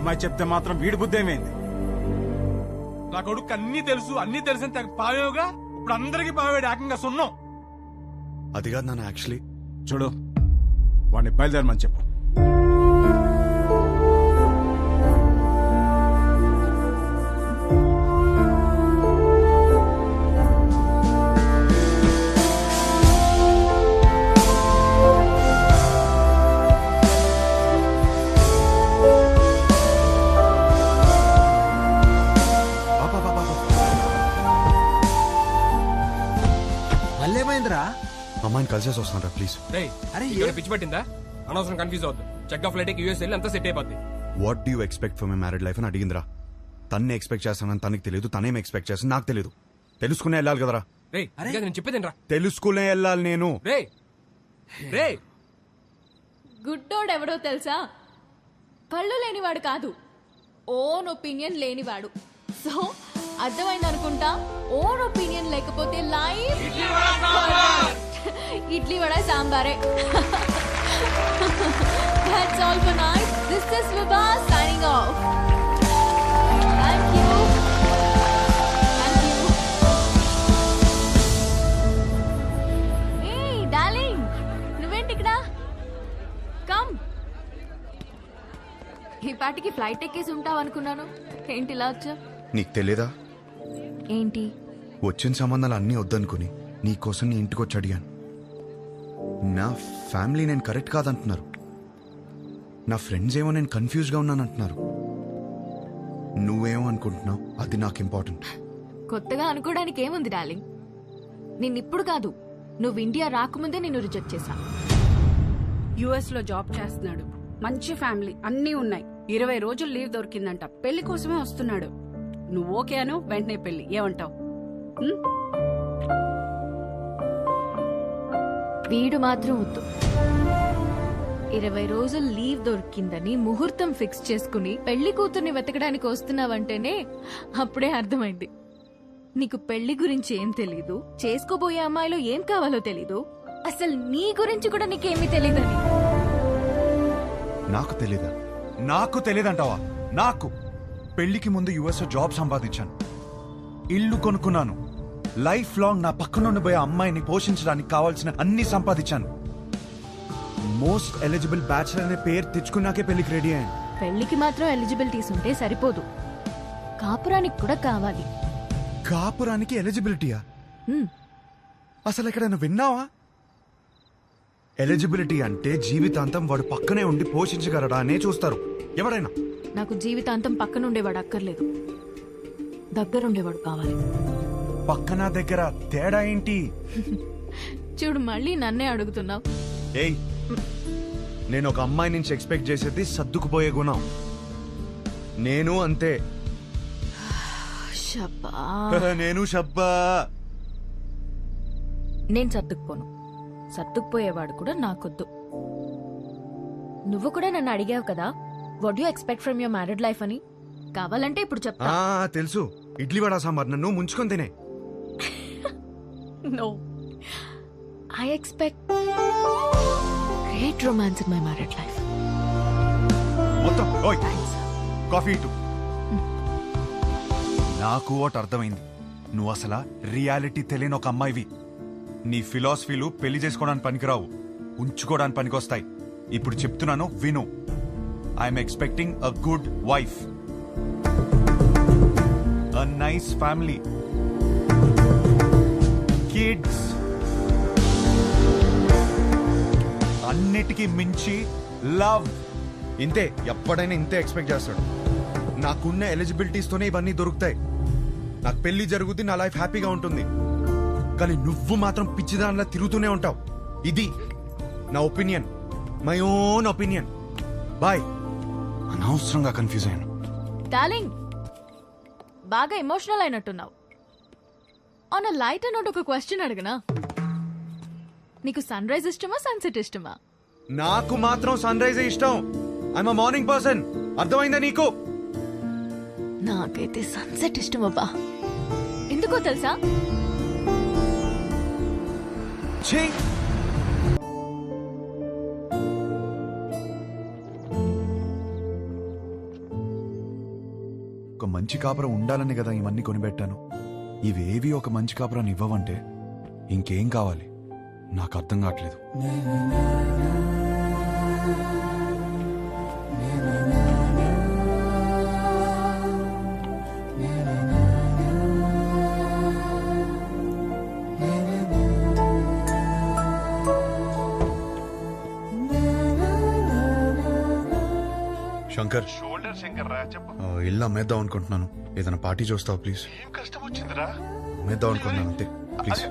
అమ్మాయి చెప్తే మాత్రం వీడి బుద్ధి ఏమైంది? నా కొడుకు అన్ని తెలిసిన తెగ పావేవుగా ఇప్పుడు అందరికి పావేడు ఏకంగా సున్నం. అది కాదు నాన్న, యాక్చువల్లీ చూడు, వాడిని బయలుదేరమని చెప్పు. అమ్మాయిని కలిసేసి వస్తాను ప్లీజ్. పిచ్చి పట్టిందా? అనవసరం కన్ఫ్యూజ్ అవుతుంది. చెక్ ఆఫ్ ఫ్లైట్ యూఎస్ వెళ్ళి అంతా సెట్ అయిపోద్ది. What do you expect for my married life అని అడిగిందిరా. తన్నే ఎక్స్పెక్ట్ చేస్తానని తనకి తెలియదు, తనేం ఎక్స్పెక్ట్ చేస్తాను నాకు తెలియదు. తెలుసుకునే వెళ్ళాలి కదరా. నేను చెప్పేదేనరా, తెలుసుకునే వెళ్ళాలి నేను. గుడ్డోడు ఎవడో తెలుసా? కళ్ళు లేనివాడు కాదు, ఓన్ ఒపీనియన్ లేనివాడు. సో అర్థమైంది అనుకుంటా. ఓన్ ఒపీనియన్ లేకపోతే లైఫ్ ఇడ్లీ వడ సాంబారే. That's all for night. This is Vibha signing off. Thank you. Thank you. Hey darling, నువ్వేంటి ఇక్కడ? Come. ఈ పాటికి ఫ్లైట్ ఎక్కేసి ఉంటావు అనుకున్నాను. ఏంటి ఇలా వచ్చా? నీకు తెలియదా? ఏంటి? వచ్చిన సంబంధాలు అన్నీ వద్దనుకుని నీకోసం నీ ఇంటికి వచ్చి అడిగాను. నా ఫ్యామిలీ నేను కరెక్ట్ కాదంటున్నారు, నా ఫ్రెండ్స్ ఏమో నేను కన్ఫ్యూజ్గా ఉన్నానంటున్నారు. నువ్వేమో అనుకుంటున్నావు, అది నాకు ఇంపార్టెంట్. కొత్తగా అనుకోవడానికి ఏముంది డార్లింగ్? నిన్నిప్పుడు కాదు, నువ్వు ఇండియా రాకముందే నిన్ను రిజెక్ట్ చేశా. యుఎస్ లో జాబ్ చేస్తున్నాడు, మంచి ఫ్యామిలీ అన్నీ ఉన్నాయి. 20 రోజులు లీవ్ దొరికిందంట. పెళ్లి కోసమే వస్తున్నాడు. నువ్వు ఓకే అను, వెంటనే పెళ్లి. ఏమంటావు? వీడు మాత్రం వద్దు. 20 రోజులు లీవ్ దొరికిందని ముహూర్తం ఫిక్స్ చేసుకుని పెళ్లి కూతుర్ని వెతకడానికి వస్తున్నావంటేనే అప్పుడే అర్థమైంది నీకు పెళ్లి గురించి ఏం తెలీదు, చేసుకోబోయే అమ్మాయిలో ఏం కావాలో తెలీదు, అసలు నీ గురించి కూడా నీకేమీ తెలీదని. నాకు తెలీదా? నాకు తెలియదంటావా? నాకు పెళ్లికి ముందు యుఎస్ జాబ్ సంపాదించాను, ఇల్లు కొనుక్కున్నాను, లైఫ్ లాంగ్ నా పక్కనుండిపోయే అమ్మాయిని పోషించడానికి కావాల్సిన అన్ని సంపాదించాను. మోస్ట్ ఎలిజిబుల్ బ్యాచిలర్ అనే పేరు తెచ్చుకున్నాకే పెళ్లికి రెడీ అయ్యాను. పెళ్లికి మాత్రం ఎలిజిబిలిటీస్ ఉంటే సరిపోదు, కాపురానికి కూడా కావాలి. కాపురానికి ఎలిజిబిలిటీయా? అసలు ఎక్కడైనా విన్నావా? ఎలిజిబిలిటీ అంటే జీవితాంతం వాడు పక్కనే ఉండి పోషించగలడా అనే చూస్తారు ఎవరైనా. నాకు జీవితాంతం పక్కనుండేవాడు అక్కర్లేదు, దగ్గరుండేవాడు కావాలి. పక్కన దగ్గర తేడా ఏంటి? చూడు, మళ్ళీ నన్నే అడుగుతున్నావు. ఏయ్, నేను ఒక అమ్మాయి నుంచి ఎక్స్పెక్ట్ చేసేది సర్దుకుపోయే గుణం. నేను అంతే. నేను షబ్బా. నేను సర్దుకుపోను, సర్దుకుపోయేవాడు కూడా నాకొద్దు. నువ్వు కూడా నన్ను అడిగావు కదా, what you expect from your married life అని. కావాలంటే ఇప్పుడు చెప్తా. తెలుసు, ఇడ్లీ వడ సాంబార్ నన్ను ముంచుకొని తినే. No, I expect great romance in my married life. మొత్తం ఓయ్, కాఫీ ఇటు. నాకు ఒకటి అర్థమైంది, నువ్వు అసలు రియాలిటీ తెలియని ఒక అమ్మాయివి. నీ ఫిలాసఫీలు పెళ్లి చేసుకోవడానికి పనికిరావు, ఉంచుకోవడానికి పనికొస్తాయి. ఇప్పుడు చెప్తున్నాను విను. I'm expecting a good wife, a nice family, kids, అన్నిటికీ మించి లవ్. ఇంతే, ఎప్పుడైనా ఇంతే ఎక్స్పెక్ట్ చేస్తాడు. నాకున్న ఎలిజిబిలిటీస్ తోనే ఇవన్నీ దొరుకుతాయి. నాకు పెళ్లి జరుగుతుంది, నా లైఫ్ హ్యాపీగా ఉంటుంది. కానీ నువ్వు మాత్రం పిచ్చిదానిలా తిరుగుతూనే ఉంటావు. ఇది నా opinion, my own opinion. Bye. అనవసరంగా కన్ఫ్యూజ్ అయ్యాను. డార్లింగ్, బాగా ఎమోషనల్ అయినట్టున్నావు. ఆన్ అ లైటర్ నోట్ ఒక క్వశ్చన్ అడగనా? నీకు సన్ రైజ్ ఇష్టమా, సన్సెట్ ఇష్టమా? నాకు మాత్రం సన్ రైజ్ ఇష్టం. I'm a morning person. అర్థమైందా నీకు? నాకైతే సన్సెట్ ఇష్టం అబ్బా. ఎందుకో తెలుసా? ఛీ, మంచి కాపురం ఉండాలని కదా ఇవన్నీ కొనిపెట్టాను. ఇవేవి ఒక మంచి కాపురాన్ని ఇవ్వవంటే ఇంకేం కావాలి నాకు అర్థం కావట్లేదు. శంకర్, షోల్డర్ శంకర్ రా, చెప్పు. ఇల్లు అమ్మేద్దాం అనుకుంటున్నాను. ఏదైనా పార్టీ చూస్తావు ప్లీజ్? ఏం కష్టం వచ్చిందిరా? అమ్మేద్దాం అనుకుంటున్నాను అంతే, ప్లీజ్.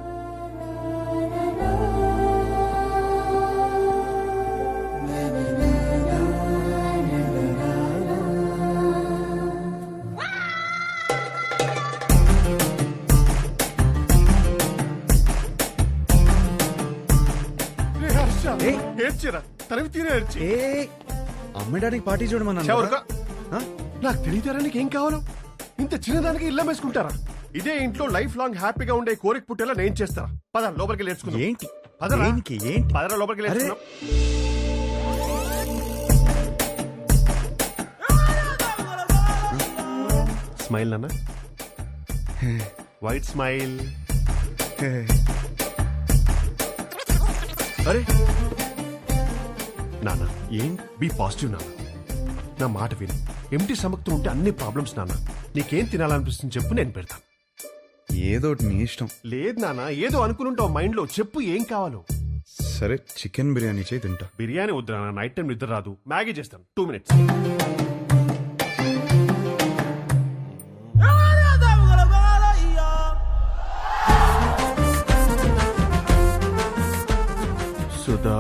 రే హర్ష, ఏడ్చిరా, తరివి తీరే ఏడ్చి. అమ్మేడానికి పార్టీ చూడమన్నాను చెవరుగా. ఆ? నాకు తెలియతారా నీకేం కావాలో? ఇంత చిన్నదానికి ఇల్లం వేసుకుంటారా? ఇదే ఇంట్లో లైఫ్ లాంగ్ హ్యాపీగా ఉండే కోరిక పుట్టేలా నేను చేస్తారా? పద లోపలికి నేర్చుకుందాం. ఏంటి పదరా. దేనికి? ఏంటి? పదరా లోపలికి నేర్చుకుందాం. స్మైల్ నాన్న, వైట్ స్మైల్. అరే నాన్న, ఏం బీ పాజిటివ్ నాన్న. నా మాట విను. ఎంటీ సమక్తో ఉంటే అన్ని ప్రాబ్లమ్స్ నాన్న. నీకేం తినాలనిపిస్తుంది చెప్పు, నేను పెడతాను. ఏదో ఒకటి నీ ఇష్టం. లేదు నాన్న, ఏదో అనుకుని మైండ్ లో. చెప్పు ఏం కావాలో. సరే చికెన్ బిర్యానీ చేయి తింటా. బిర్యానీ వద్దు నాన్న, నైట్ టైం నిద్ర రాదు. మ్యాగీ చేస్తాను, 2 minutes. Sudha,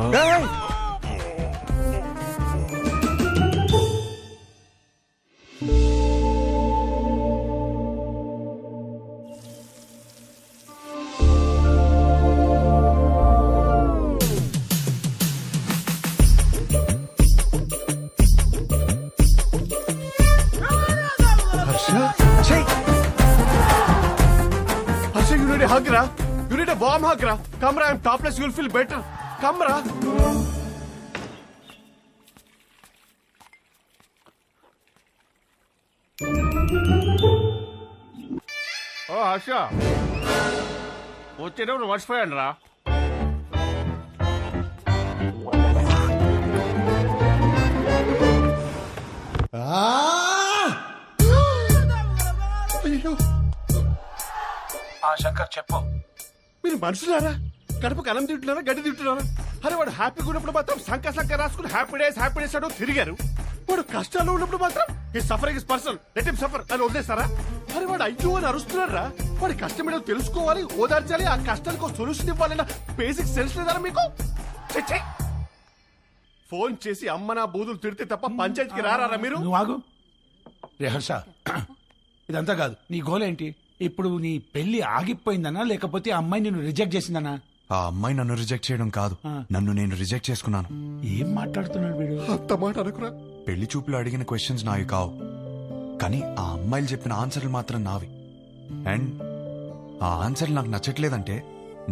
Harsha, you need a hug, ra. You need a warm hug, ra. Come, ra. I'm topless. You'll feel better. Come, ra. Oh, Harsha. వచ్చేటప్పుడు మర్చిపోయాను రా. అయ్యో, శంకర్ చెప్పు. మీరు మనుషులారా? కడుపుకి అన్నం తింటున్నారా, గడ్డి తింటున్నారా? అరే వాడు హ్యాపీగా ఉన్నప్పుడు మాత్రం సంక రాసుకుని హ్యాపీ డేస్ అంటూ తిరిగారు. వాడు కష్టాల్లో ఉన్నప్పుడు మాత్రం ఈ suffering is personal, let him suffer అని వదిలేస్తారా? అరే వాడు అయ్యో అని అరుస్తున్నారా? వాడి కష్టం ఏదో తెలుసుకోవాలి, ఓదార్చాలి, ఆ కష్టానికి సొల్యూషన్ ఇవ్వాలన్న బేసిక్ సెన్స్ లేదారా మీకు? ఛే, ఛే. ఫోన్ చేసి అమ్మ నా బూదులు తిడితే తప్ప పంచాయతీకి రారా మీరు? నువ్వు ఆగు. రే హర్ష, ఇదంతా కాదు. నీ గోల్ ఏంటి? ఇప్పుడు నీ పెళ్లి ఆగిపోయిందనా లేకపోతే ఆ అమ్మాయి నిన్ను రిజెక్ట్ చేసిందనా? ఆ అమ్మాయి నన్ను రిజెక్ట్ చేయడం కాదు, నన్ను నేను రిజెక్ట్ చేసుకున్నాను. ఏం మాట్లాడుతున్నాడు వీడు? అంత మాట అనుకురా. పెళ్లి చూపులు అడిగిన క్వశ్చన్స్ నావి కావు, కానీ ఆ అమ్మాయిలు చెప్పిన ఆన్సర్లు మాత్రం నావి. అండ్ ఆ ఆన్సర్లు నాకు నచ్చట్లేదంటే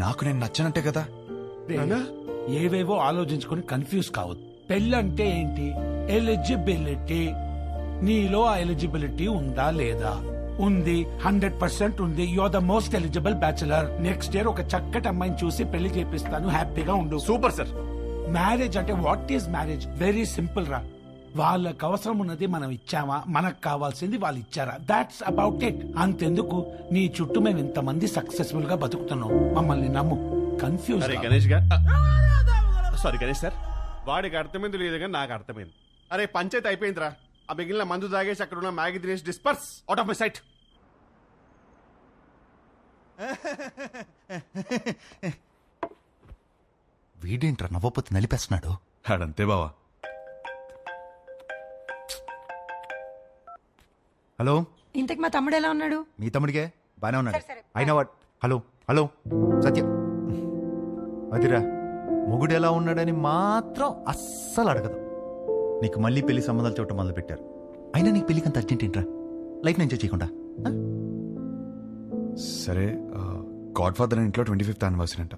నాకు నేను నచ్చనట్టే కదా. రే, ఏవేవో ఆలోచించుకొని కన్ఫ్యూజ్ కావద్దు. పెళ్లి అంటే ఏంటి? ఎలిజిబిలిటీ. నీలో ఆ ఎలిజిబిలిటీ ఉందా లేదా? ఉంది, 100% ఉంది. You are the most eligible bachelor. Next year ఒక చక్కటి అమ్మాయిని చూసి పెళ్లి చేపిస్తాను, హ్యాపీగా ఉండు. Super sir. మ్యారేజ్ అంటే what is marriage? Very simple రా. వాళ్ళకి అవసరం ఉన్నది మనం ఇచ్చామా, మనకు కావాల్సింది వాళ్ళు ఇచ్చారా? That's about it. అంతెందుకు నీ చుట్టూ మేము ఇంతమంది సక్సెస్ఫుల్ గా బతుకుతున్నాం. మమ్మల్ని నమ్ము. కన్ఫ్యూజ్ అరే గణేష్ గారు, సారీ గణేష్ సార్, వాడికి అర్థమైంది లేదు కానీ నాకు అర్థమైంది. అరే పంచాయతీ అయిపోయిందిరా. ఆ మిగిలిన మందు తాగేసి అక్కడ ఉన్న మ్యాగీ తినేసి disperse out of my sight. వీడేంట్రా నవ్వపోతే నలిపేస్తున్నాడు. ఆడంతే బావా. హలో, ఇంతకు మా తమ్ముడు ఎలా ఉన్నాడు? మీ తమ్ముడికే బానే ఉన్నాడు. అయినా వాట్? హలో హలో సత్యం, అదిరా మొగుడు ఎలా ఉన్నాడని మాత్రం అస్సలు అడగదు. నీకు మళ్ళీ పెళ్లి సంబంధాలు చూడటం మొదలు పెట్టారు. అయినా నీకు పెళ్లికి అంత అర్జెంట్ ఏంట్రా? లైఫ్ ఎంజాయ్ చేయకుండా? సరే, గాడ్ ఫాదర్ ఇంట్లో 25th యానివర్సరీ అంట.